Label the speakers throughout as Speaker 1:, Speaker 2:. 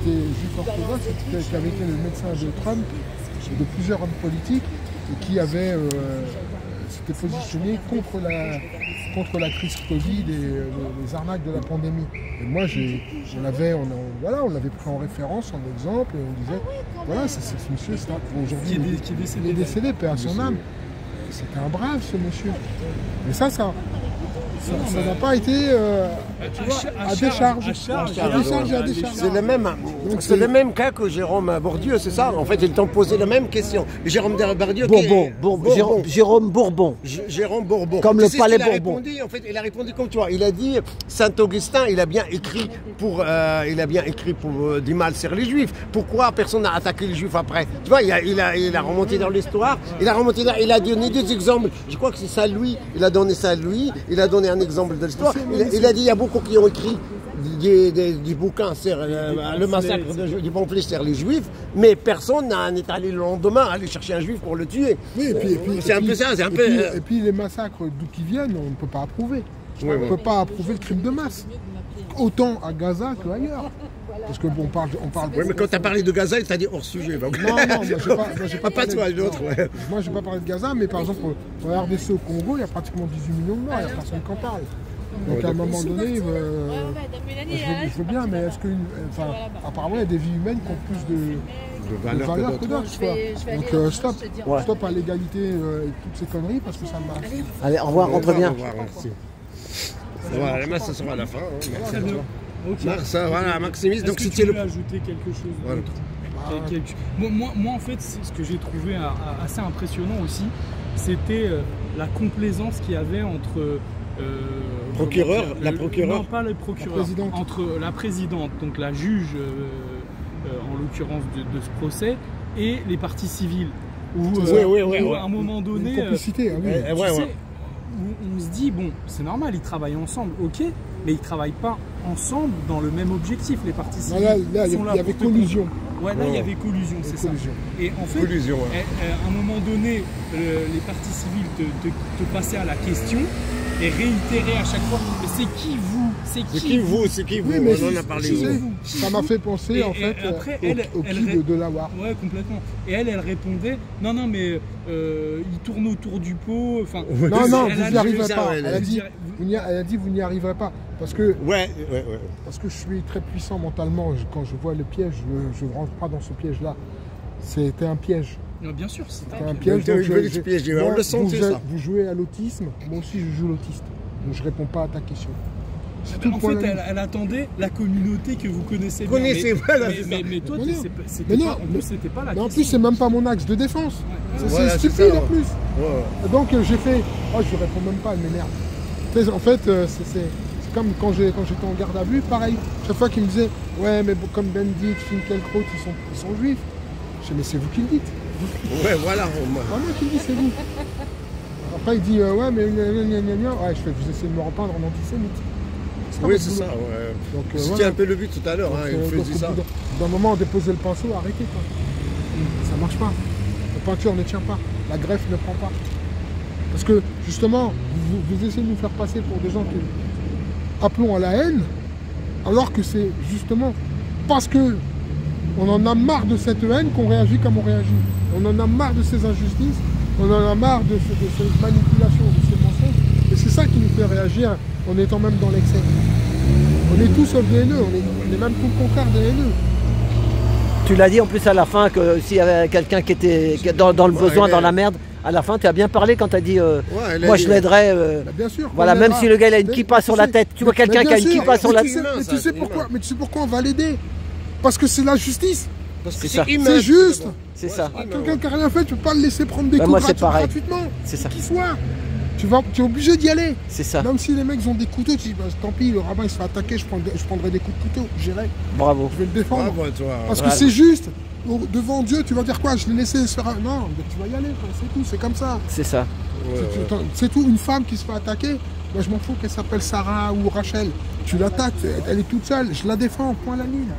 Speaker 1: était juif orthodoxe, qui avait été le médecin de Trump et de plusieurs hommes politiques et qui avait s'était positionné contre la crise Covid et les arnaques de la pandémie. Et moi, on l'avait pris en référence, en exemple, et on disait, voilà, c'est ce monsieur, aujourd'hui, il est décédé, paix à son âme. C'était un brave, ce monsieur. Mais ça n'a pas été à décharge.
Speaker 2: C'est le même cas que Jérôme Bourdieu, c'est ça? En fait, ils t'ont posé la même question. Jérôme Bourdieu.
Speaker 3: Jérôme Bourbon.
Speaker 2: Jérôme Bourbon.
Speaker 3: Comme le palais Bourbon.
Speaker 2: En fait, il a répondu comme toi. Il a dit Saint-Augustin, il a bien écrit pour du mal sur les Juifs. Pourquoi personne n'a attaqué les Juifs après? Tu vois, il a remonté dans l'histoire. Il a donné des exemples. Je crois que c'est Saint-Louis. Il a donné Saint-Louis. Il a donné un exemple de l'histoire. Il a dit il y a beaucoup qui ont écrit des bouquins sur le massacre du pamphlet sur les Juifs, mais personne n'est allé le lendemain aller chercher un Juif pour le tuer.
Speaker 1: Oui,
Speaker 2: c'est un peu ça.
Speaker 1: Et puis les massacres d'où qu'ils viennent, on ne peut pas approuver. On ne peut pas approuver le crime de masse. Autant à Gaza qu'ailleurs. Parce que bon, on parle.
Speaker 2: Oui, mais quand tu as parlé de Gaza, il t'a dit hors sujet. Donc.
Speaker 1: Non, moi j'ai pas
Speaker 2: pas toi, l'autre. Ouais.
Speaker 1: Moi j'ai pas parlé de Gaza, mais par exemple, au RDC au Congo, il y a pratiquement 18 millions de morts, il n'y a personne qui en parle. Donc à un moment donné, je veux bien, mais est-ce que. Apparemment, il y a des vies humaines qui ont plus de valeur que d'autres. Donc stop à l'égalité et toutes ces conneries parce que ça ne marche.
Speaker 3: Allez, au revoir, rentre bien.
Speaker 2: Voilà, ça sera à la fin.
Speaker 4: Très bien. Okay.
Speaker 2: Voilà, Maximis. Donc
Speaker 4: si tu veux ajouter quelque chose d'autre. Moi, en fait, ce que j'ai trouvé assez impressionnant aussi, c'était la complaisance qu'il y avait entre
Speaker 2: la procureure.
Speaker 4: Non, pas le procureur. Entre la présidente, donc la juge, en l'occurrence de ce procès, et les parties civiles. Où à un moment donné,
Speaker 1: une complicité,
Speaker 4: on se dit, bon, c'est normal, ils travaillent ensemble, ok, mais ils ne travaillent pas ensemble dans le même objectif, les parties civiles.
Speaker 1: Là, il y avait collusion.
Speaker 4: Ouais, là, il y avait collusion, c'est ça. Et en fait, à un moment donné, les parties civiles te passaient à la question et réitéraient à chaque fois, mais c'est qui vous?
Speaker 2: C'est qui vous?
Speaker 1: Oui, mais
Speaker 2: on en a parlé.
Speaker 1: Ça m'a fait penser, en fait, au cul de Lawar.
Speaker 4: Ouais, complètement. Et elle répondait, non, mais il tourne autour du pot. Enfin,
Speaker 1: non, vous n'y arriverez pas. Elle a dit, vous n'y arriverez pas. Parce que je suis très puissant mentalement. Quand je vois le piège, je ne rentre pas dans ce piège-là. C'était un piège.
Speaker 4: Non, bien sûr, c'était
Speaker 1: un piège.
Speaker 2: On le sentait, ça.
Speaker 1: Vous jouez à l'autisme, moi aussi je joue l'autiste. Donc je ne réponds pas à ta question.
Speaker 4: En fait, elle attendait la communauté que vous connaissez bien. Mais toi, c'était pas la question.
Speaker 1: En plus, c'est même pas mon axe de défense. C'est stupide en plus. Donc j'ai fait, je ne réponds même pas, elle m'énerve. En fait, c'est comme quand j'étais en garde à vue, pareil. Chaque fois qu'il me disait, ouais, mais comme Benedict, Finkielkraut, ils sont juifs. Je dis, mais c'est vous qui le dites.
Speaker 2: Ouais, voilà.
Speaker 1: Moi qui le dis, c'est vous. Après, il dit, ouais, mais ouais, je fais, vous essayez de me repeindre en antisémite.
Speaker 2: Oui, c'est ça, ouais. C'était un peu le but tout à l'heure, il faisait ça.
Speaker 1: D'un moment, on déposait le pinceau, arrêtez quoi. Ça marche pas. La peinture ne tient pas. La greffe ne prend pas. Parce que, justement, vous essayez de nous faire passer pour des gens qui appelons à la haine, alors que c'est justement parce que on en a marre de cette haine qu'on réagit comme on réagit. On en a marre de ces injustices, on en a marre de cette manipulation, de ces mensonges. Et c'est ça qui nous fait réagir en étant même dans l'excès. On est tous sauf des haineux, on est même tout le contraire des haineux.
Speaker 3: Tu l'as dit en plus à la fin que s'il y avait quelqu'un qui était dans le besoin, dans la merde, à la fin tu as bien parlé quand tu as dit moi je l'aiderais.
Speaker 1: Bien sûr.
Speaker 3: Voilà, même si le gars il a une kippa sur la tête, tu vois quelqu'un qui a une kippa sur la tête.
Speaker 1: Mais tu sais pourquoi on va l'aider? Parce que c'est la justice.
Speaker 3: C'est
Speaker 1: juste.
Speaker 3: C'est ça.
Speaker 1: Quelqu'un qui n'a rien fait, tu ne peux pas le laisser prendre des coups gratuitement.
Speaker 3: C'est ça.
Speaker 1: Qui soit. Tu es obligé d'y aller.
Speaker 3: C'est ça.
Speaker 1: Même si les mecs ont des couteaux, tu dis bah, tant pis, le rabbin il se fait attaquer, je prendrai des coups de couteau, j'irai.
Speaker 3: Bravo.
Speaker 1: Je vais le défendre.
Speaker 2: Bravo, toi.
Speaker 1: Parce que c'est juste. Devant Dieu, tu vas dire quoi? Je l'ai laissé se faire. Non, tu vas y aller, c'est tout, c'est comme ça.
Speaker 3: C'est ça.
Speaker 1: C'est tout, une femme qui se fait attaquer. Moi je m'en fous qu'elle s'appelle Sarah ou Rachel. Tu l'attaques, elle est toute seule, je la défends, point la ligne.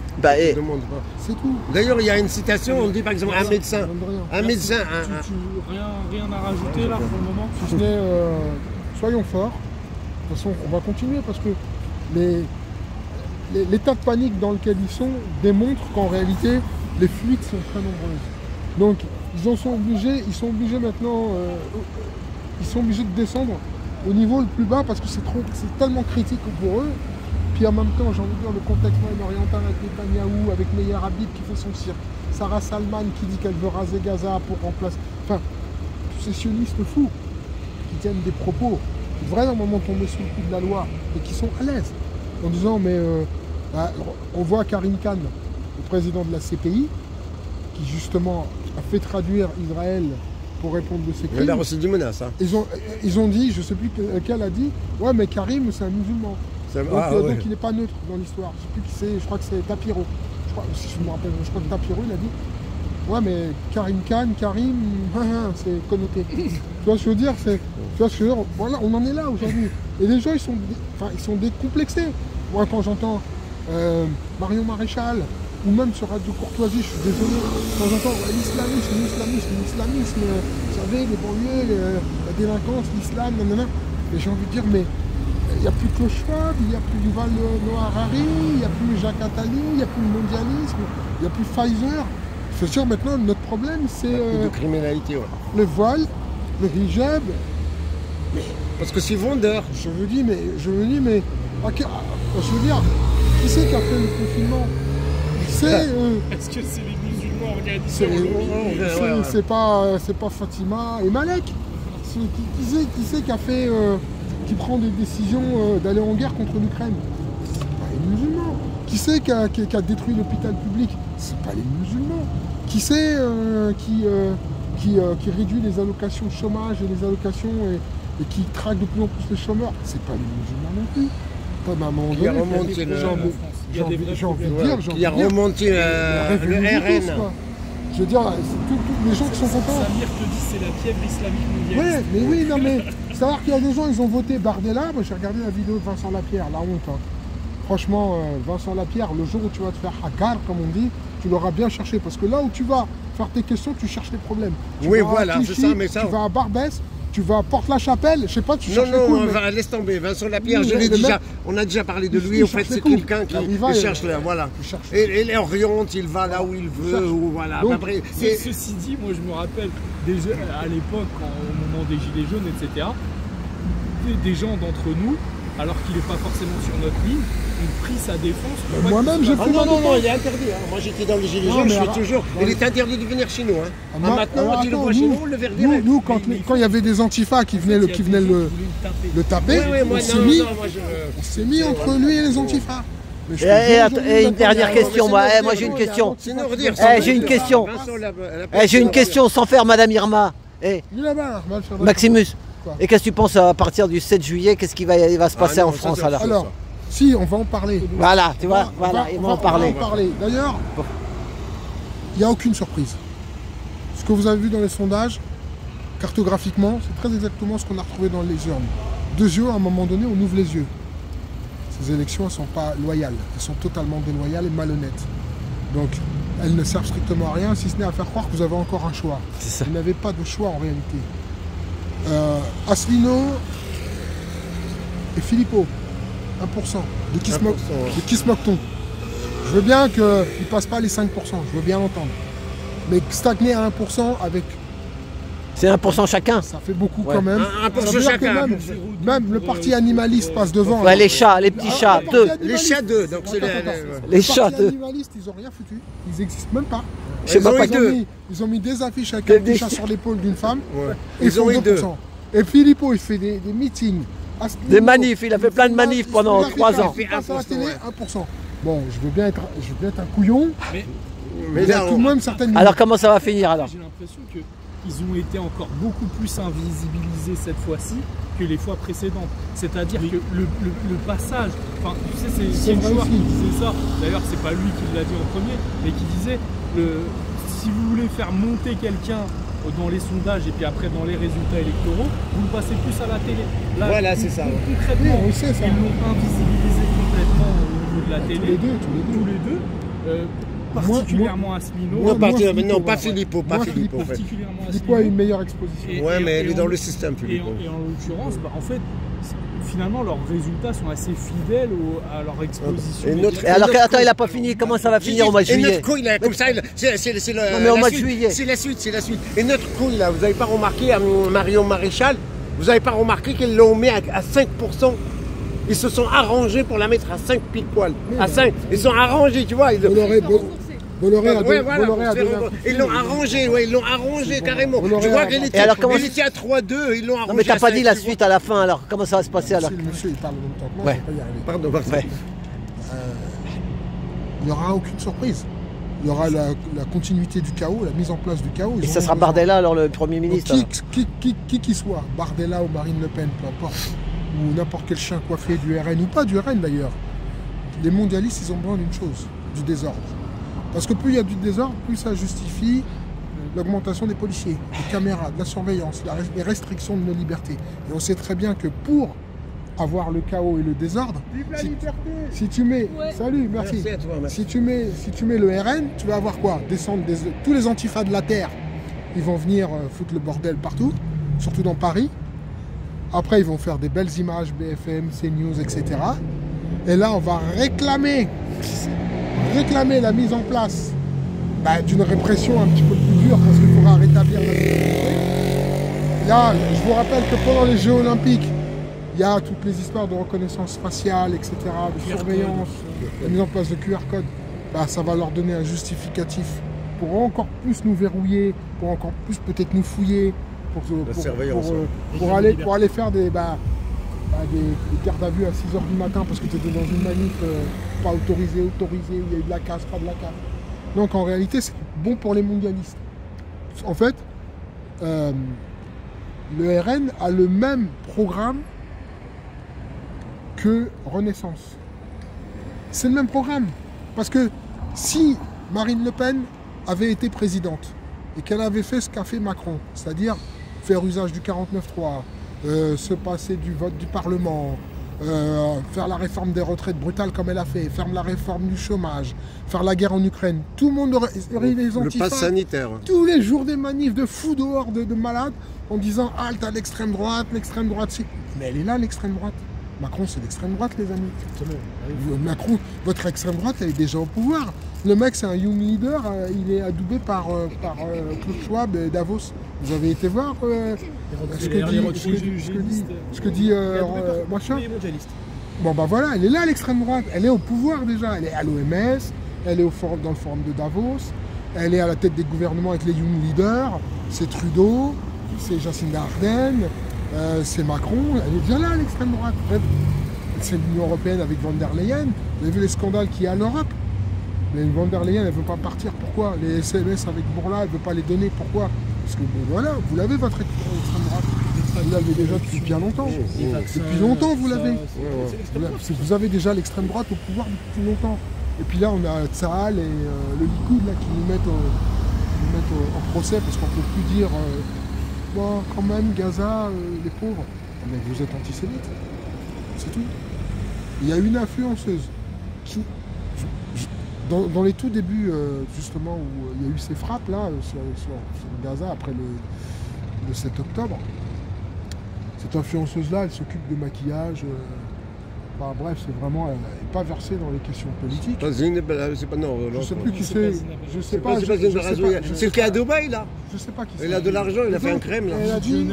Speaker 1: C'est tout.
Speaker 2: D'ailleurs, il y a une citation, on dit par exemple un médecin.
Speaker 4: Rien à rajouter là pour le moment?
Speaker 1: Si ce n'est, soyons forts. De toute façon, on va continuer parce que l'état de panique dans lequel ils sont démontre qu'en réalité, les fuites sont très nombreuses. Donc, ils sont obligés maintenant, ils sont obligés de descendre au niveau le plus bas parce que c'est tellement critique pour eux. Puis en même temps, j'ai envie de dire, le contexte moyen-oriental avec Netanyahou, avec Meir Habib qui fait son cirque, Sarah Salman qui dit qu'elle veut raser Gaza pour remplacer... Enfin, tous ces sionistes fous qui tiennent des propos qui devraient normalement tomber sous le coup de la loi et qui sont à l'aise en disant, mais on voit Karim Khan, le président de la CPI, qui justement a fait traduire Israël pour répondre de ses crimes.
Speaker 2: Il a reçu des menaces. Hein.
Speaker 1: Ils ont dit, je ne sais plus lequel a dit, ouais mais Karim c'est un musulman. Donc il n'est pas neutre dans l'histoire. Je sais plus qui c'est, je crois que c'est Tapiro. Si je me rappelle, je crois que Tapiro il a dit, ouais mais Karim Khan, c'est connoté. Tu vois ce que je veux dire, voilà, on en est là aujourd'hui. Et les gens ils sont décomplexés. Moi quand j'entends Marion Maréchal, ou même sur Radio Courtoisie, je suis désolé, quand j'entends l'islamisme, vous savez, les banlieues, la délinquance, l'islam, nanana, et j'ai envie de dire, mais il n'y a plus que Schwab, il n'y a plus Yuval Noah Harari, il n'y a plus Jacques Attali, il n'y a plus le mondialisme, il n'y a plus Pfizer. Je veux dire, maintenant, notre problème, c'est
Speaker 2: de criminalité,
Speaker 1: le voile, le hijab.
Speaker 2: Parce que c'est vendeur.
Speaker 1: Je me dis, mais je veux dire, qui c'est qui a fait le confinement?
Speaker 4: Est-ce que c'est les musulmans organisés?
Speaker 1: C'est pas Fatima et Malek. Qui c'est qui a fait, qui prend des décisions d'aller en guerre contre l'Ukraine? C'est pas les musulmans. Qui c'est qui a détruit l'hôpital public? C'est pas les musulmans. Qui c'est qui réduit les allocations de chômage et les allocations et qui traque de plus en plus les chômeurs? C'est pas les musulmans non plus.
Speaker 2: Qui a remonté
Speaker 1: le
Speaker 2: RN.
Speaker 1: Je veux dire, tous les gens qui sont contents.
Speaker 4: Samir te dit c'est la fièvre islamique mondiale.
Speaker 1: Ouais, mais oui, non mais, savoir qu'il y a des gens, ils ont voté Bardella. Moi j'ai regardé la vidéo de Vincent Lapierre, la honte. Hein. Franchement, Vincent Lapierre, le jour où tu vas te faire hagar, comme on dit, tu l'auras bien cherché. Parce que là où tu vas faire tes questions, tu cherches les problèmes. Tu
Speaker 2: voilà, c'est ça, mais ça.
Speaker 1: Tu vas à Barbès, tu vas à Porte-la-Chapelle, je sais pas, tu cherches les couilles.
Speaker 2: Non, laisse tomber. Vincent Lapierre, on a déjà parlé de lui. En fait, c'est quelqu'un qui cherche là, voilà. Et il oriente, il va là où il veut. Voilà.
Speaker 4: Ceci dit, moi je me rappelle, à l'époque, au moment des Gilets jaunes, etc., des gens d'entre nous, alors qu'il n'est pas forcément sur notre ligne, ont pris sa défense.
Speaker 1: Moi-même, j'ai pris
Speaker 2: non, il est interdit. Hein. Moi, j'étais dans les Gilets jaunes, je suis toujours. Il est interdit de venir chez nous. Hein. Maintenant, on le chez nous, on le verre direct.
Speaker 1: Nous, quand il y avait des antifas qui venaient le taper, on s'est mis entre lui et les antifas.
Speaker 3: Et une dernière question, moi j'ai une question. J'ai une question sans faire Madame Irma. Maximus. Et qu'est-ce que tu penses à partir du 7 juillet? Qu'est-ce qui va se passer en France alors?
Speaker 1: Si, on va en parler.
Speaker 3: Voilà, tu vois, ils vont en parler.
Speaker 1: D'ailleurs, il n'y a aucune surprise. Ce que vous avez vu dans les sondages, cartographiquement, c'est très exactement ce qu'on a retrouvé dans les urnes. 2 yeux, à un moment donné, on ouvre les yeux. Ces élections, elles ne sont pas loyales. Elles sont totalement déloyales et malhonnêtes. Donc, elles ne servent strictement à rien, si ce n'est à faire croire que vous avez encore un choix. Vous n'avez pas de choix en réalité. Asselineau et Philippot, 1%. De qui se moque-t-on? Je veux bien qu'ils ne passent pas les 5%, je veux bien l'entendre. Mais stagner à 1% avec...
Speaker 3: C'est 1% chacun.
Speaker 1: Ça fait beaucoup quand même.
Speaker 2: 1% chacun.
Speaker 1: Même le parti animaliste passe devant.
Speaker 3: Ouais, les chats, les petits chats, 2.
Speaker 2: Les chats 2.
Speaker 3: Les chats 2.
Speaker 1: Les animalistes, ils n'ont rien foutu. Ils n'existent même pas. Ils ont mis des affiches avec un petit chat sur l'épaule d'une femme. Et ils ont 2%. Et Philippot, il fait des meetings.
Speaker 3: Des manifs, il a fait plein de manifs pendant 3 ans.
Speaker 1: Il passe à la télé, 1%. Bon, je veux bien être un couillon. Mais il y a tout de même certaines...
Speaker 3: Alors comment ça va finir alors?
Speaker 4: J'ai l'impression qu'ils ont été encore beaucoup plus invisibilisés cette fois-ci que les fois précédentes. C'est-à-dire que le passage, enfin tu sais, c'est une joueur qui disait ça, d'ailleurs c'est pas lui qui l'a dit en premier, mais qui disait si vous voulez faire monter quelqu'un dans les sondages et puis après dans les résultats électoraux, vous le passez plus à la télé. Là,
Speaker 2: voilà, c'est ça.
Speaker 4: Concrètement, ils l'ont invisibilisé complètement au niveau de la télé. Tous les deux. Particulièrement Asselineau.
Speaker 2: Non, pas Philippot.
Speaker 1: Philippot a une meilleure exposition.
Speaker 2: Ouais, mais elle est dans le système, Philippot.
Speaker 4: Et en l'occurrence, en fait, finalement leurs résultats sont assez fidèles à leur exposition.
Speaker 3: Et alors attends, il n'a pas fini, comment ça va finir au mois de juillet?
Speaker 2: Et notre couille là, comme ça, c'est
Speaker 3: au mois de juillet.
Speaker 2: C'est la suite, c'est la suite. Et notre couille là, vous n'avez pas remarqué à Marion Maréchal, vous n'avez pas remarqué qu'ils l'ont mis à 5%? Ils se sont arrangés pour la mettre à 5 pile poil. À 5. Ils sont arrangés, tu vois.
Speaker 1: Bolloré a donné.
Speaker 2: Ils l'ont arrangé, ouais, ils l'ont arrangé carrément. Je vois qu'elle était à 3-2, ils l'ont arrangé.
Speaker 3: Non mais t'as pas dit la suite à la fin, alors comment ça va se passer alors?
Speaker 1: Si le monsieur il parle en même temps que moi,
Speaker 3: ouais.
Speaker 1: je vais pas y arriver.
Speaker 2: Pardon,
Speaker 3: ouais.
Speaker 1: Il n'y aura aucune surprise. Il y aura la continuité du chaos, la mise en place du chaos.
Speaker 3: Et ça sera Bardella alors le Premier ministre?
Speaker 1: Qui soit, Bardella ou Marine Le Pen, peu importe, ou n'importe quel chien coiffé du RN, ou pas du RN d'ailleurs, les mondialistes ils ont besoin d'une chose, du désordre. Parce que plus il y a du désordre, plus ça justifie l'augmentation des policiers, des caméras, de la surveillance, les restrictions de nos libertés. Et on sait très bien que pour avoir le chaos et le désordre, si tu mets, salut, merci.
Speaker 2: Merci à toi, merci.
Speaker 1: Si tu mets le RN, tu vas avoir quoi? Descendre tous les antifas de la terre, ils vont venir foutre le bordel partout, surtout dans Paris. Après, ils vont faire des belles images, BFM, CNews, etc. Et là, on va réclamer la mise en place d'une répression un petit peu plus dure parce qu'il faudra rétablir la sécurité. Là, je vous rappelle que pendant les Jeux Olympiques, il y a toutes les histoires de reconnaissance faciale, etc., de surveillance, la mise en place de QR code. Ça va leur donner un justificatif pour encore plus nous verrouiller, pour encore plus peut-être nous fouiller, pour aller faire des gardes à vue à 6h du matin parce que tu étais dans une manif pas autorisée, où il y a eu de la casse, pas de la casse. Donc en réalité, c'est bon pour les mondialistes. En fait, le RN a le même programme que Renaissance. C'est le même programme. Parce que si Marine Le Pen avait été présidente et qu'elle avait fait ce qu'a fait Macron, c'est-à-dire faire usage du 49.3, se passer du vote du Parlement, faire la réforme des retraites brutale comme elle a fait, faire la réforme du chômage, faire la guerre en Ukraine, tout le monde aurait les antifas,
Speaker 2: le pass sanitaire.
Speaker 1: Tous les jours des manifs de fous dehors, de malades, en disant « halte à l'extrême droite, mais elle est là l'extrême droite. Macron, c'est l'extrême droite, les amis. Macron, votre extrême droite, elle est déjà au pouvoir. Le mec, c'est un young leader, il est adoubé par Klaus Schwab et Davos. Vous avez été voir ce que dit machin. Bon, bah voilà, elle est là, l'extrême droite. Elle est au pouvoir déjà. Elle est à l'OMS, elle est dans le forum de Davos, elle est à la tête des gouvernements avec les young leaders. C'est Trudeau, c'est Jacinda Ardern. C'est Macron, elle est bien là l'extrême droite. C'est l'Union Européenne avec Von der Leyen. Vous avez vu les scandales qu'il y a en Europe. Mais Von der Leyen, elle ne veut pas partir. Pourquoi? Les SMS avec Bourla, elle ne veut pas les donner. Pourquoi? Parce que voilà, vous l'avez votre extrême droite. Vous l'avez déjà depuis bien longtemps. Depuis longtemps, vous l'avez. Vous avez déjà l'extrême droite au pouvoir depuis longtemps. Et puis là, on a Tsahal et le Likoud là, qui nous mettent en procès parce qu'on ne peut plus dire... Bon, quand même, Gaza, les pauvres, mais vous êtes antisémite, c'est tout. Il y a une influenceuse qui, dans les tout débuts, justement, où il y a eu ces frappes là sur Gaza après le 7 octobre, cette influenceuse-là, elle s'occupe de maquillage. Enfin, bref, c'est vraiment, elle n'est pas versée dans les questions politiques.
Speaker 2: C'est pas non.
Speaker 1: Je ne sais plus qui c'est. Je sais pas.
Speaker 2: C'est le cas à Dubaï là.
Speaker 1: Je sais pas qui c'est.
Speaker 2: Il a de l'argent, il a fait un crème là.
Speaker 1: Elle a dit,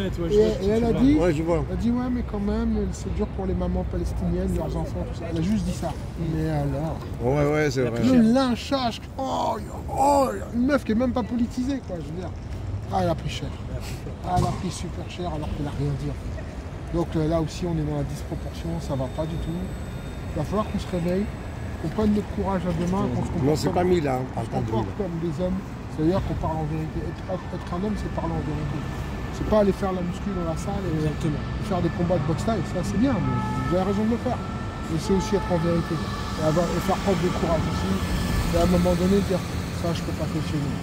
Speaker 1: elle a dit,
Speaker 2: ouais, je vois.
Speaker 1: Elle a dit ouais, mais quand même, c'est dur pour les mamans palestiniennes, leurs enfants, tout ça. Elle a juste dit ça. Mais alors.
Speaker 2: Ouais, c'est vrai.
Speaker 1: Le lynchage. Oh, une meuf qui est même pas politisée, quoi. Je veux dire. Ah, elle a pris cher. Ah, elle a pris super cher alors qu'elle n'a rien dit. Donc là aussi, on est dans la disproportion, ça va pas du tout. Il va falloir qu'on se réveille, qu'on prenne notre courage à deux mains, qu'on se comporte.
Speaker 2: Non, c'est pas mis là.
Speaker 1: Qu'on se comporte comme des hommes. C'est-à-dire qu'on parle en vérité. Être un homme, c'est parler en vérité. C'est pas aller faire la muscu dans la salle et faire des combats de boxe taille. Ça, c'est bien, mais vous avez raison de le faire. Mais c'est aussi être en vérité. Et faire preuve de courage aussi. Et à un moment donné, dire ça, je peux pas cautionner.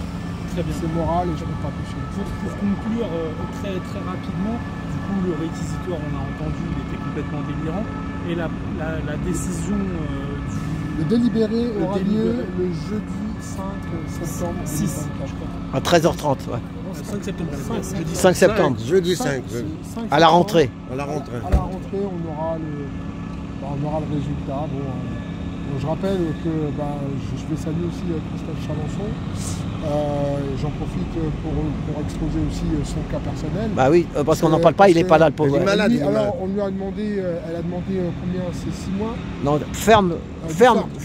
Speaker 1: C'est moral et je peux pas cautionner.
Speaker 4: Pour conclure très rapidement, le réquisitoire, on a entendu, il était complètement délirant. Et la décision
Speaker 1: Le délibéré aura lieu le jeudi 5 septembre
Speaker 4: 6, je crois.
Speaker 3: À 13h30, ouais.
Speaker 4: 5 septembre.
Speaker 3: 5 septembre.
Speaker 2: Jeudi 5.
Speaker 3: À la rentrée.
Speaker 2: À la rentrée.
Speaker 1: À la rentrée, on aura le résultat. Bon, je rappelle que je vais saluer aussi Christophe Chalençon. J'en profite pour exposer aussi son cas personnel.
Speaker 3: Bah oui, parce qu'on n'en parle pas, il n'est pas là le pauvre.
Speaker 2: Il est malade.
Speaker 1: Alors on lui a demandé, elle a demandé combien? C'est 6 mois?
Speaker 3: Non, ferme,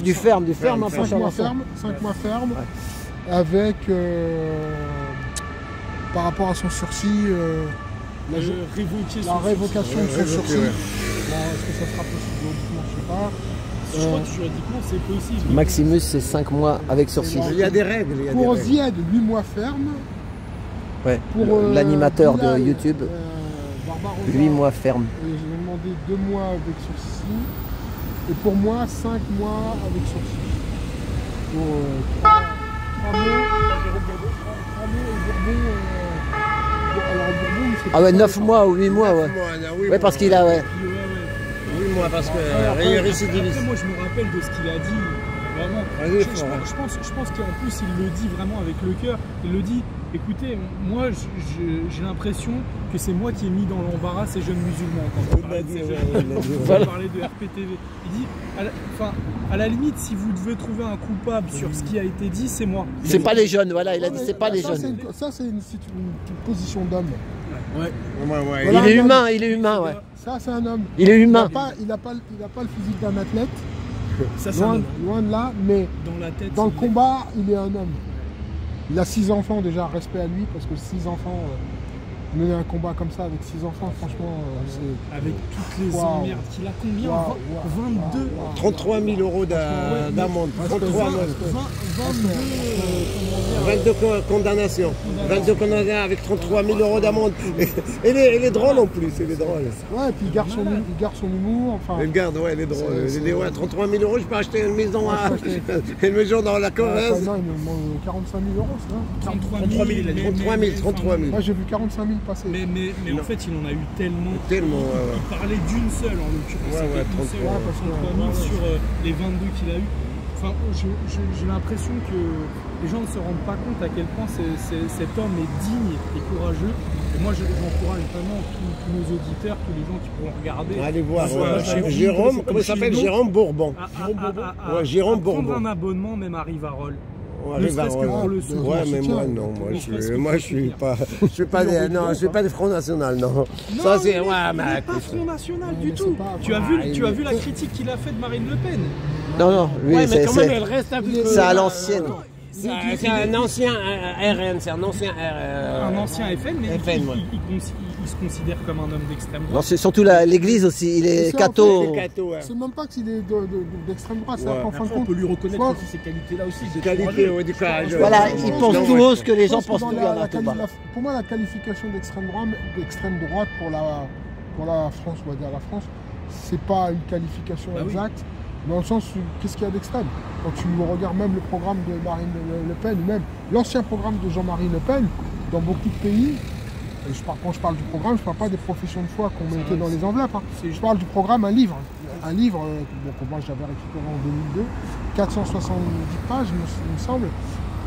Speaker 3: du ferme, enfin
Speaker 1: 5 mois ferme. 5 mois ferme. Ouais. Avec, par rapport à son sursis, la révocation de son sursis. Bon, est-ce que ça sera possible juridiquement? Je ne sais pas.
Speaker 4: Je crois que juridiquement c'est possible.
Speaker 3: Maximus, c'est 5 mois avec sursis.
Speaker 2: Il y a des règles.
Speaker 1: Pour Ziad, 8 mois ferme.
Speaker 3: Ouais.
Speaker 1: Pour
Speaker 3: l'animateur de YouTube, 8 mois ferme.
Speaker 1: J'ai demandé 2 mois avec sursis. Et pour moi, 5 mois avec sursis. Pour 3 mois et
Speaker 3: ah ouais, 9 mois ou 8 mois, ouais. Ouais, parce qu'il a, ouais.
Speaker 2: Oui, moi, parce que récidiviste.
Speaker 4: Moi, je me rappelle de ce qu'il a dit, vraiment. Je pense qu'en plus, il le dit vraiment avec le cœur. Il le dit, écoutez, moi, j'ai l'impression que c'est moi qui ai mis dans l'embarras ces jeunes musulmans. Quand on parlait de RPTV. Il dit, à la limite, si vous devez trouver un coupable sur ce qui a été dit, c'est moi.
Speaker 3: C'est pas les jeunes, voilà, il a dit, c'est pas les jeunes.
Speaker 1: Ça, c'est une position d'homme.
Speaker 2: Ouais.
Speaker 1: Voilà,
Speaker 3: il est humain, ouais.
Speaker 1: Ça, c'est un homme.
Speaker 3: Il est humain.
Speaker 1: Il n'a pas le physique d'un athlète.
Speaker 4: Ça,
Speaker 1: loin de là, mais dans le combat, il est un homme. Il a 6 enfants déjà, respect à lui, parce que 6 enfants, mener un combat comme ça avec 6 enfants, franchement, c'est...
Speaker 4: Avec toutes les emmerdes qu'il a, combien 22
Speaker 2: 33 000 € d'amende. 22 condamnations. 22 condamnations avec 33 000 € d'amende. Et il est drôle en plus, il est drôle.
Speaker 1: Ouais, et puis il garde son humour. Enfin,
Speaker 2: il garde, ouais, il est drôle. Il dit, ouais, 33 000 €, je peux acheter une maison, une maison dans la Corrèze.
Speaker 1: Non, il me demande 45 000 €, c'est ça?
Speaker 4: 33 000.
Speaker 1: Moi, j'ai vu 45 000 passer.
Speaker 4: Mais en fait, il en a eu tellement.
Speaker 2: Tellement, ouais.
Speaker 4: Il parlait d'une seule, en l'occurrence.
Speaker 2: Ouais,
Speaker 4: 33 000 sur les 22 qu'il a eu. Enfin, j'ai l'impression que les gens ne se rendent pas compte à quel point cet homme est digne et courageux. Et moi, j'encourage vraiment tous nos auditeurs, tous les gens qui pourront regarder.
Speaker 2: Allez voir Jérôme, comment il s'appelle? Jérôme Bourbon. Jérôme Bourbon.
Speaker 4: Prendre un abonnement, même à Rivarol.
Speaker 2: Ouais, mais moi je suis pas des Front National, non.
Speaker 4: Ça c'est pas Front National du tout. Tu as vu la critique qu'il a faite de Marine Le Pen?
Speaker 3: Non, lui c'est à l'ancienne.
Speaker 2: C'est un ancien RN, c'est un ancien
Speaker 4: un ancien FN, mais il se considère comme un homme d'extrême droite.
Speaker 3: Non, c'est surtout l'église aussi, il est catho.
Speaker 1: C'est même pas qu'il est d'extrême droite, c'est qu'en fin de compte,
Speaker 4: on peut lui reconnaître aussi ces qualités-là aussi.
Speaker 2: Du courage.
Speaker 3: Voilà, il pense tout haut ce que les gens pensent tout bas.
Speaker 1: Pour moi, la qualification d'extrême droite pour la France, on va dire la France, c'est pas une qualification exacte. Dans le sens, qu'est-ce qu'il y a d'extrême? Quand tu regardes même le programme de Marine Le Pen, même l'ancien programme de Jean-Marie Le Pen, dans beaucoup de pays, quand je parle du programme, je ne parle pas des professions de foi qu'on mettait dans les enveloppes. Hein. Je parle du programme, un livre donc moi j'avais récupéré en 2002, 470 pages, il me semble.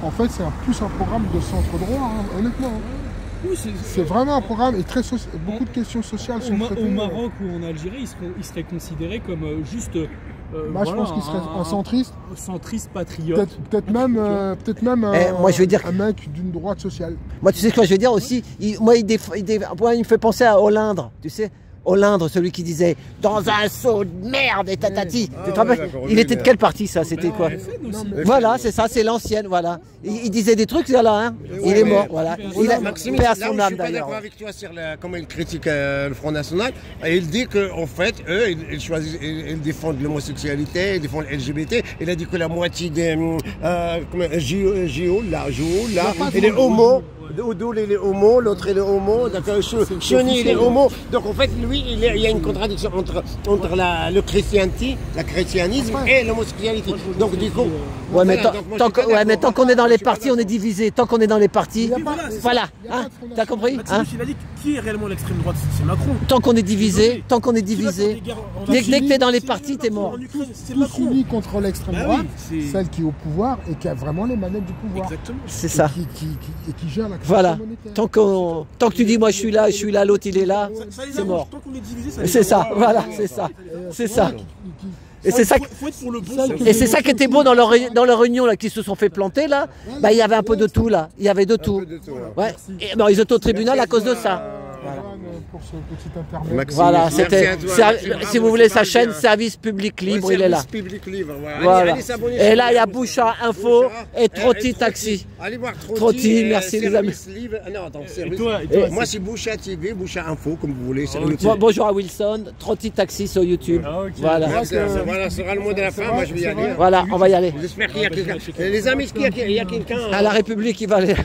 Speaker 1: En fait, c'est plus un programme de centre droit, hein, honnêtement. Hein. Oui, c'est vraiment un programme et beaucoup de questions sociales sont traitées.
Speaker 4: Au Maroc ou en Algérie, il serait considéré comme juste.
Speaker 1: Je pense qu'il serait un centriste.
Speaker 4: Un centriste patriote.
Speaker 1: Peut-être même
Speaker 3: moi, je veux dire
Speaker 1: un mec d'une droite sociale.
Speaker 3: Moi, tu sais quoi je veux dire aussi? Il me fait penser à Hollande, tu sais. Hollande, celui qui disait dans un seau de merde et tatati. Il était de quel parti ça? C'était quoi? Voilà, c'est ça, c'est l'ancienne, voilà. Il disait des trucs là, hein. Il est mort, voilà. Il a
Speaker 2: Maxime, là où je suis pas d'accord avec toi sur comment il critique le Front National. Et il dit qu'en fait, eux, ils défendent l'homosexualité, ils défendent LGBT. Il a dit que la moitié des JO, là, il est homo. Oudoul il est homo, l'autre il est homo, Chioni il est homo. Donc en fait lui il y a une contradiction entre le christianisme et l'homosexualité. Donc du coup.
Speaker 3: Mais tant qu'on est dans les partis, on est divisé. Tant qu'on est dans les partis, voilà. Hein, t'as compris?
Speaker 5: Il a dit qui est réellement l'extrême droite? C'est Macron.
Speaker 3: Tant qu'on est divisé, dès que t'es dans les partis, t'es mort.
Speaker 1: Tous unis contre l'extrême droite, celle qui est au pouvoir et qui a vraiment les manettes du pouvoir.
Speaker 3: C'est ça.
Speaker 1: Et qui gère la
Speaker 3: Voilà.
Speaker 1: monétaire.
Speaker 3: Tant que tu dis moi je suis là, l'autre il est là,
Speaker 5: Ça les
Speaker 3: c'est
Speaker 5: arrange.
Speaker 3: mort.
Speaker 5: Tant qu'on est divisé, ça les
Speaker 3: C'est ça,
Speaker 5: arrange.
Speaker 3: voilà, c'est ça. C'est ça. Et c'est ça.
Speaker 5: Faut être pour le bon
Speaker 1: Ça,
Speaker 5: sens.
Speaker 3: Et c'est ça qui était beau dans leur réunion là, qui se sont fait planter là. Bah il y avait un peu de tout là. Il y avait de tout. Ouais. Et bon, ils étaient au tribunal à cause de ça.
Speaker 1: Pour ce petit intermède.
Speaker 2: Maxime,
Speaker 3: Voilà,
Speaker 2: merci
Speaker 3: c'était.
Speaker 2: à toi, Maxime.
Speaker 3: Si vous voulez sa chaîne, Service Public Libre, il est là.
Speaker 2: Service Public Libre, voilà.
Speaker 3: Voilà.
Speaker 2: Allez s'abonner
Speaker 3: Et
Speaker 2: sur-
Speaker 3: là il y a Boucha Info et Trotti
Speaker 2: et
Speaker 3: Taxi.
Speaker 2: Allez voir Trotti.
Speaker 3: Trotti, merci, les
Speaker 2: Service Libre. Ah non, attends,
Speaker 4: Et
Speaker 2: service.
Speaker 4: toi,
Speaker 2: Moi c'est Boucha TV, Boucha Info, comme vous voulez. sur
Speaker 4: Ok.
Speaker 2: YouTube.
Speaker 3: Bonjour à Wilson, Trotti Taxi sur YouTube.
Speaker 4: Ah, ok.
Speaker 3: Voilà.
Speaker 2: Merci, voilà, ce sera le mot de la fin. Moi je vais y aller.
Speaker 3: Voilà, on va y aller.
Speaker 2: J'espère qu'il y a quelqu'un. Les amis, est-ce qu'il y a quelqu'un
Speaker 3: À la République, il va aller.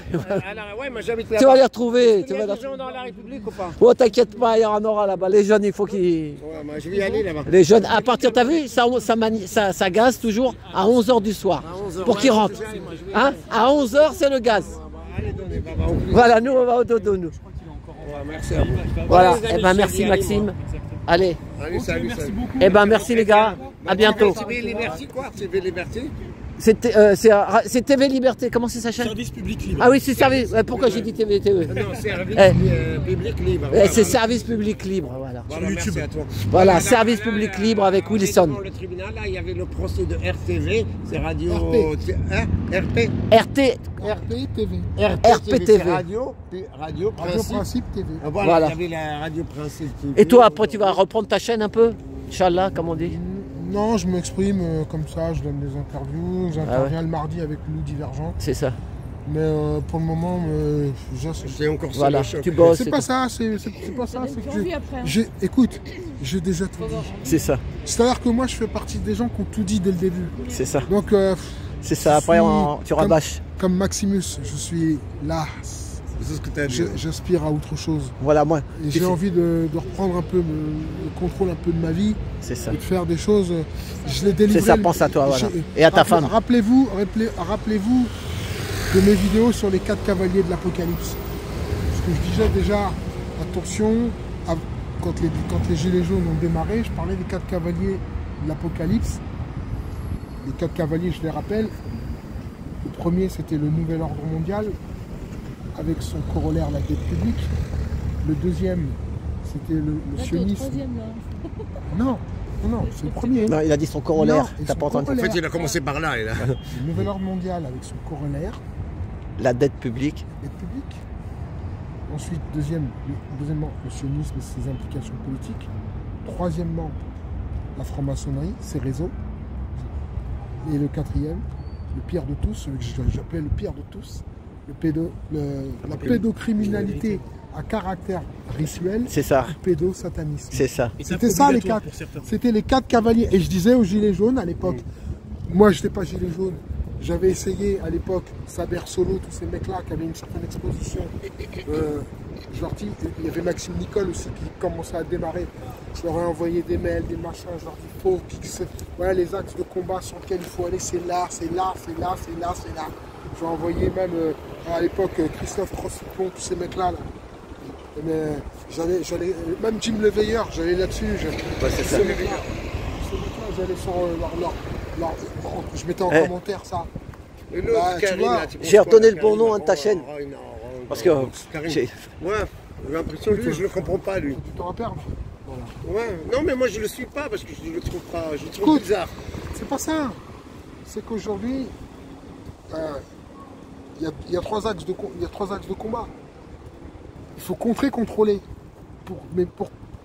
Speaker 2: Ouais, moi j'habite là.
Speaker 3: Tu vas les retrouver.
Speaker 2: Il
Speaker 3: Tu
Speaker 2: y
Speaker 3: vas
Speaker 2: a
Speaker 3: les
Speaker 2: des gens dans la République ou pas?
Speaker 3: Oh, t'inquiète pas, il y aura un aura là-bas. Les jeunes, il faut qu'ils.
Speaker 2: Ouais, moi je vais y aller là-bas.
Speaker 3: Les jeunes, à partir, t'as vu, ça gaze toujours à 11h du soir. Pour qu'ils rentrent. Hein? À 11h, c'est le gaz.
Speaker 2: Allez, donnez, baba, oublie.
Speaker 3: Voilà, nous, on va au dodo, nous.
Speaker 2: Ouais, merci à vous.
Speaker 3: Voilà,
Speaker 2: les amis,
Speaker 3: eh ben
Speaker 2: je
Speaker 3: merci
Speaker 2: vais y aller,
Speaker 3: Maxime.
Speaker 2: moi.
Speaker 3: Allez,
Speaker 2: Allez, salut,
Speaker 4: Merci
Speaker 2: salut.
Speaker 4: beaucoup.
Speaker 3: eh ben merci les gars. À bientôt.
Speaker 2: TV Liberty quoi? TV Liberty?
Speaker 3: C'est TV Liberté, comment c'est sa chaîne?
Speaker 5: Service public libre.
Speaker 3: Ah oui, c'est service. Ouais, pourquoi j'ai dit TV TV?
Speaker 2: Non, service
Speaker 3: Eh.
Speaker 2: public libre.
Speaker 3: C'est Service Public Libre, voilà.
Speaker 2: Voilà, merci à toi.
Speaker 3: Voilà, Service Public Libre avec Wilson.
Speaker 2: Devant le tribunal, là, il y avait le procès de RTV, c'est radio.
Speaker 1: RP.
Speaker 2: Hein? RP.
Speaker 3: RT,
Speaker 1: RP TV.
Speaker 3: RPTV.
Speaker 2: c'est radio, puis radio
Speaker 1: Radio
Speaker 2: Principe.
Speaker 1: Principe TV.
Speaker 2: Voilà,
Speaker 3: Voilà.
Speaker 2: il y avait la radio Principe. TV.
Speaker 3: Et toi, après, tu vas reprendre ta chaîne un peu? Inch'Allah, comme on dit.
Speaker 1: Non, je m'exprime comme ça, je donne des interviews, j'interviens le mardi avec Loup Divergent.
Speaker 3: C'est ça.
Speaker 1: Mais pour le moment,
Speaker 2: C'est encore ça.
Speaker 3: Voilà,
Speaker 2: le choc.
Speaker 3: tu bosses.
Speaker 1: c'est pas ça, c'est pas ça. C'est que écoute, j'ai déjà tout dit.
Speaker 3: C'est ça,
Speaker 1: C'est-à-dire que moi, je fais partie des gens qui ont tout dit dès le début.
Speaker 3: c'est ça.
Speaker 1: Donc,
Speaker 3: C'est ça, après tu rabâches.
Speaker 1: comme Maximus, je suis là.
Speaker 2: C'est ce que tu as dit.
Speaker 1: J'aspire à autre chose.
Speaker 3: Voilà, moi.
Speaker 1: Et j'ai envie de reprendre un peu le contrôle un peu de ma vie
Speaker 3: C'est ça.
Speaker 1: et de faire des choses. Je l'ai délivré.
Speaker 3: C'est ça, pense à toi, voilà.
Speaker 1: j'ai-
Speaker 3: Et à ta femme.
Speaker 1: Rappelez-vous de mes vidéos sur les 4 cavaliers de l'Apocalypse. Parce que je disais déjà, attention, quand les Gilets jaunes ont démarré, je parlais des 4 cavaliers de l'Apocalypse. Les 4 cavaliers, je les rappelle. Le premier, c'était le Nouvel Ordre Mondial, avec son corollaire, la dette publique. Le deuxième, c'était le sionisme. Non, c'est le premier.
Speaker 3: Non, il a dit son corollaire.
Speaker 1: Non, et
Speaker 3: T'as
Speaker 1: son
Speaker 3: pas entendu.
Speaker 2: En fait, il a commencé par là. Et là.
Speaker 1: Le Nouvel Ordre Mondial avec son corollaire,
Speaker 3: La dette publique.
Speaker 1: dette publique. Ensuite, deuxièmement, le sionisme et ses implications politiques. Troisièmement, la franc-maçonnerie, ses réseaux. Et le quatrième, le pire de tous, celui que j'appelais le pire de tous, la pédocriminalité à caractère rituel,
Speaker 3: C'est ça.
Speaker 1: le pédosatanisme.
Speaker 3: C'est ça.
Speaker 5: Et c'est
Speaker 1: C'était ça les
Speaker 5: obligatoire
Speaker 1: 4.
Speaker 5: pour certains.
Speaker 1: C'était les 4 cavaliers. Et je disais aux gilets jaunes à l'époque, moi je n'étais pas gilet jaune, j'avais essayé à l'époque, Saber Solo, tous ces mecs-là qui avaient une certaine exposition. Je leur dis, il y avait Maxime Nicole aussi qui commençait à démarrer. Je leur ai envoyé des mails, des machins, je leur dis, faut voilà les axes de combat sur lesquels il faut aller, c'est là, c'est là, c'est là, c'est là, c'est là. J'ai envoyé même à l'époque Christophe Crossipon, tous ces mecs-là. Là. Mais même Jim Leveilleur, j'allais là-dessus.
Speaker 3: c'est ça.
Speaker 1: Ces mecs-là, j'allais sur je mettais en commentaire ça.
Speaker 2: Et l'autre,
Speaker 1: Bah, tu
Speaker 2: Karine,
Speaker 1: vois,
Speaker 2: là, tu penses
Speaker 3: j'ai
Speaker 2: quoi,
Speaker 3: redonné le
Speaker 2: Karine,
Speaker 3: bon nom
Speaker 2: là,
Speaker 3: à ta chaîne. Parce que
Speaker 2: Karine.
Speaker 3: j'ai-
Speaker 2: Ouais, j'ai l'impression que lui, je le comprends pas, lui.
Speaker 1: Tu te repères. Voilà.
Speaker 2: Ouais, non, mais moi, je le suis pas parce que je le trouve pas. Je le trouve
Speaker 1: Écoute.
Speaker 2: bizarre.
Speaker 1: C'est pas ça. C'est qu'aujourd'hui, il y a 3 axes de combat. Il faut contrer, contrôler.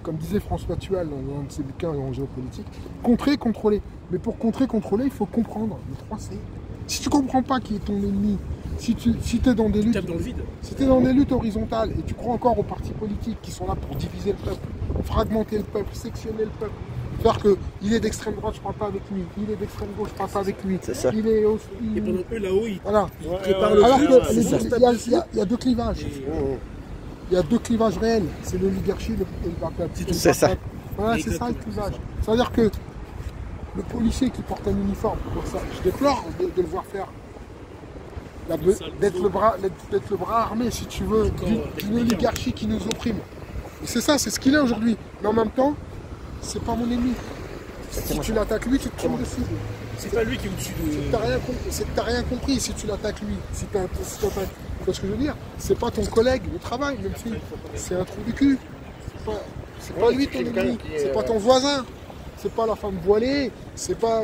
Speaker 1: Comme disait François Thual dans un de ses bouquins en géopolitique, contrer, contrôler. Mais pour contrer, contrôler, il faut comprendre les 3 C. Si tu comprends pas qui est ton ennemi, si tu es dans des luttes,
Speaker 5: Tape dans le vide.
Speaker 1: si tu es dans des luttes horizontales et tu crois encore aux partis politiques qui sont là pour diviser le peuple, fragmenter le peuple, sectionner le peuple, faire qu'il est d'extrême droite, je ne parle pas avec lui, il est d'extrême gauche, je ne parle pas avec lui,
Speaker 3: C'est ça.
Speaker 1: il est
Speaker 5: Et pendant eux, là-haut, ils
Speaker 1: voilà.
Speaker 5: préparent le
Speaker 1: Alors
Speaker 5: truc.
Speaker 1: qu'il y a 2 clivages. Il y a 2 clivages réels, c'est l'oligarchie et le bas peuple.
Speaker 3: C'est ça.
Speaker 1: Voilà, c'est ça le clivage. C'est-à-dire que le policier qui porte un uniforme, pour ça, je déplore de le voir faire. D'être le bras armé, si tu veux, d'une oligarchie qui nous opprime. Et c'est ça, c'est ce qu'il est aujourd'hui. Mais en même temps, c'est pas mon ennemi. Si tu l'attaques lui, tu te tombes dessus.
Speaker 5: C'est pas lui qui est au-dessus de.
Speaker 1: C'est que t'as rien compris si tu l'attaques lui. Si t'attaques. Tu vois ce que je veux dire? C'est pas ton collègue de travail, même si c'est un trou du cul. C'est pas lui ton ennemi. C'est pas ton voisin. C'est pas la femme voilée. C'est pas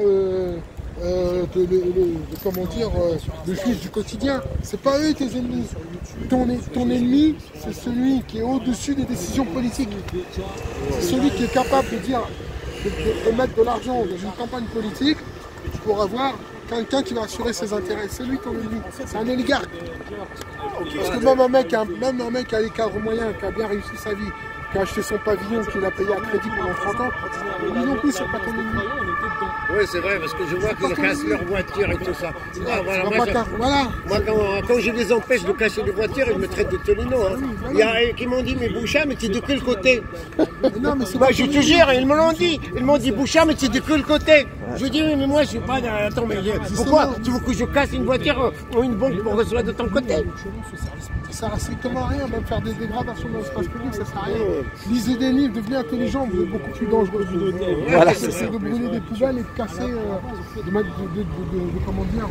Speaker 1: comment dire, le juif du quotidien. C'est pas eux tes ennemis. Ton ennemi, c'est celui qui est au-dessus des décisions politiques. C'est celui qui est capable de dire, de mettre de l'argent dans une campagne politique pour avoir quelqu'un qui va assurer ses intérêts. C'est lui ton ennemi. C'est un oligarque. Parce que même un mec à l'écart moyen, qui a bien réussi sa vie, qui a acheté son pavillon, qui l'a payé à crédit pendant 30 ans, lui non plus, c'est pas ton ennemi.
Speaker 2: Oui, c'est vrai, parce que je vois qu'ils cassent leur voiture et tout ça.
Speaker 1: Voilà.
Speaker 2: Moi, quand je les empêche de casser les voitures, ils me traitent de Tonino. Hein. Il y a qui m'ont dit, mais Bouchard, mais tu es de quel côté?
Speaker 1: Non, mais
Speaker 2: Bah, je te jure, ils me l'ont dit. Ils m'ont dit, Bouchard, mais tu es de quel côté? Je lui dis, oui, mais moi, je suis pas. Attends, mais pourquoi tu veux que je casse une voiture ou une banque pour que ce soit de ton côté?
Speaker 1: Ça sert à strictement à rien, même faire des dégradations dans l'espace public, ça sert à rien. Lisez des livres, devenez intelligent, vous êtes beaucoup plus dangereux.
Speaker 3: Voilà.
Speaker 1: C'est de brûler des poubelles et de casser, de mettre comment dire,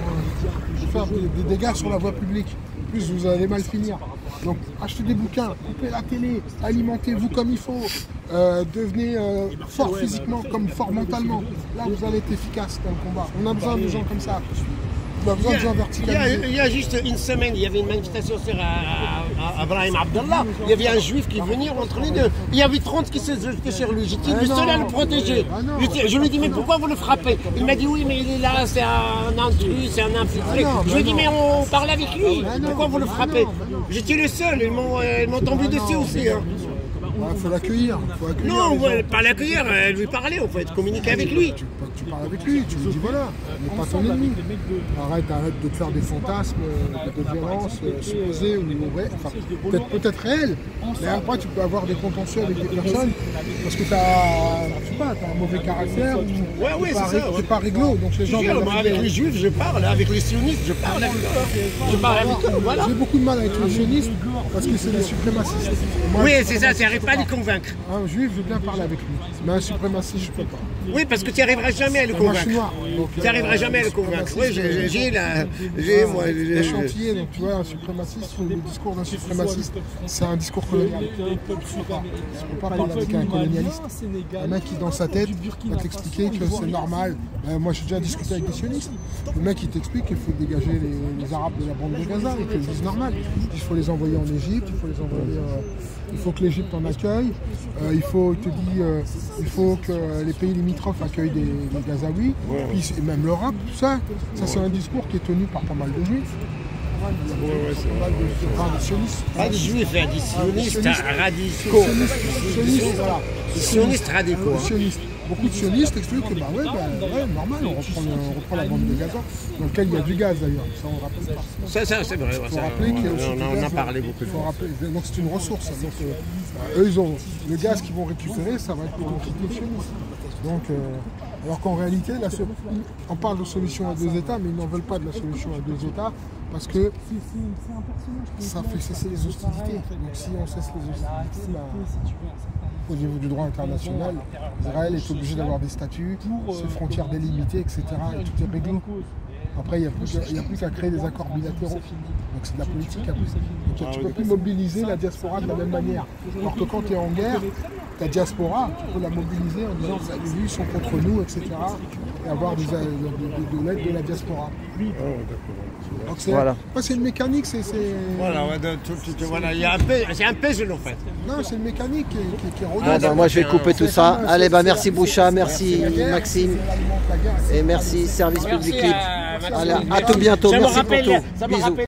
Speaker 1: de faire des dégâts sur la voie publique. En plus, vous allez mal finir. Donc, achetez des bouquins, coupez la télé, alimentez-vous comme il faut, devenez fort physiquement comme fort mentalement. Là, vous allez être efficace dans le combat. On a besoin de gens comme ça. On a besoin de gens verticalisés.
Speaker 2: Il y a juste une semaine, il y avait une manifestation sur Abraham Abdallah. Il y avait un juif qui venait entre les deux. Il y avait 30 qui se jetaient sur lui. J'étais le seul à le protéger. Je lui ai dit, mais pourquoi vous le frappez? Il m'a dit, oui, mais il est là, c'est un intrus, c'est un infiltré. Je lui ai dit, mais on parle avec lui. Pourquoi vous le frappez? J'étais le seul. Ils m'ont tombé dessus aussi. Hein.
Speaker 1: Il faut l'accueillir.
Speaker 2: Non, pas l'accueillir, lui parler, on peut communiquer avec lui.
Speaker 1: Tu parles avec lui, tu lui dis voilà, il n'est pas ton ennemi. Arrête de te faire des fantasmes de violence supposées ou vraies, enfin, peut-être réelles. Mais après, tu peux avoir des contentieux avec des personnes parce que tu as un mauvais caractère ou tu n'es pas réglo. Donc les gens
Speaker 2: avec les juifs, je parle, avec les sionistes, je parle avec eux. Je parle avec eux, voilà.
Speaker 1: J'ai beaucoup de mal avec les sionistes parce que c'est des suprémacistes.
Speaker 2: Oui, c'est ça, tu n'arrives pas à les convaincre.
Speaker 1: Un juif, je veux bien parler avec lui, mais un suprémaciste, je ne peux pas.
Speaker 2: Oui, parce que tu n'arriveras jamais à le convaincre. Tu n'arriveras jamais à le convaincre. Oui, j'ai moi.
Speaker 1: Échantillé, donc tu vois, un suprémaciste, le discours d'un suprémaciste, c'est un discours colonial. Tu ne peux pas parler avec un colonialiste. Un mec qui, dans sa tête, va t'expliquer que c'est normal. Moi, j'ai déjà discuté avec des sionistes. Le mec, il t'explique qu'il faut dégager les Arabes de la bande de Gaza et qu'ils disent normal. Il faut les envoyer en Égypte, il faut que l'Égypte en accueille, il faut que les pays limitrophes accueillent des Gazaouis, puis même l'Europe, tout ça. Ça, c'est un discours qui est tenu par pas mal de juifs. Des sionistes.
Speaker 2: Pas des juifs, des sionistes radicaux. Sionistes radicaux.
Speaker 1: Beaucoup de sionistes expliquent que normal, on reprend la bande de Gaza, dans laquelle il y a du gaz d'ailleurs. Ça, on rappelle pas.
Speaker 2: Ça, c'est vrai.
Speaker 1: Il faut rappeler qu'il y a aussi du gaz.
Speaker 2: On en a parlé beaucoup.
Speaker 1: Donc c'est une ressource. Donc, eux, ils ont le gaz qu'ils vont récupérer, ça va être pour les sionistes. Donc, alors qu'en réalité, on parle de solution à 2 États, mais ils n'en veulent pas de la solution à 2 États parce que ça fait cesser les hostilités. Donc si on cesse les hostilités, au niveau du droit international, Israël est obligé d'avoir des statuts, ses frontières délimitées, etc. Et tout est réglé. Après, il n'y a plus qu'à créer des accords bilatéraux. Donc c'est de la politique après. Donc, tu ne peux plus mobiliser la diaspora de la même manière. Alors que quand tu es en guerre, ta diaspora, tu peux la mobiliser en disant vous avez vu, ils sont contre nous, etc. Et avoir de l'aide de la diaspora. Donc c'est une mécanique,
Speaker 2: c'est un puzzle en fait.
Speaker 1: Non, c'est une mécanique qui est redondante.
Speaker 3: Moi je vais couper tout ça. Allez, merci Boucha, merci Maxime. Et merci Service Public Clip. À tout bientôt, merci pour tout. Bisous.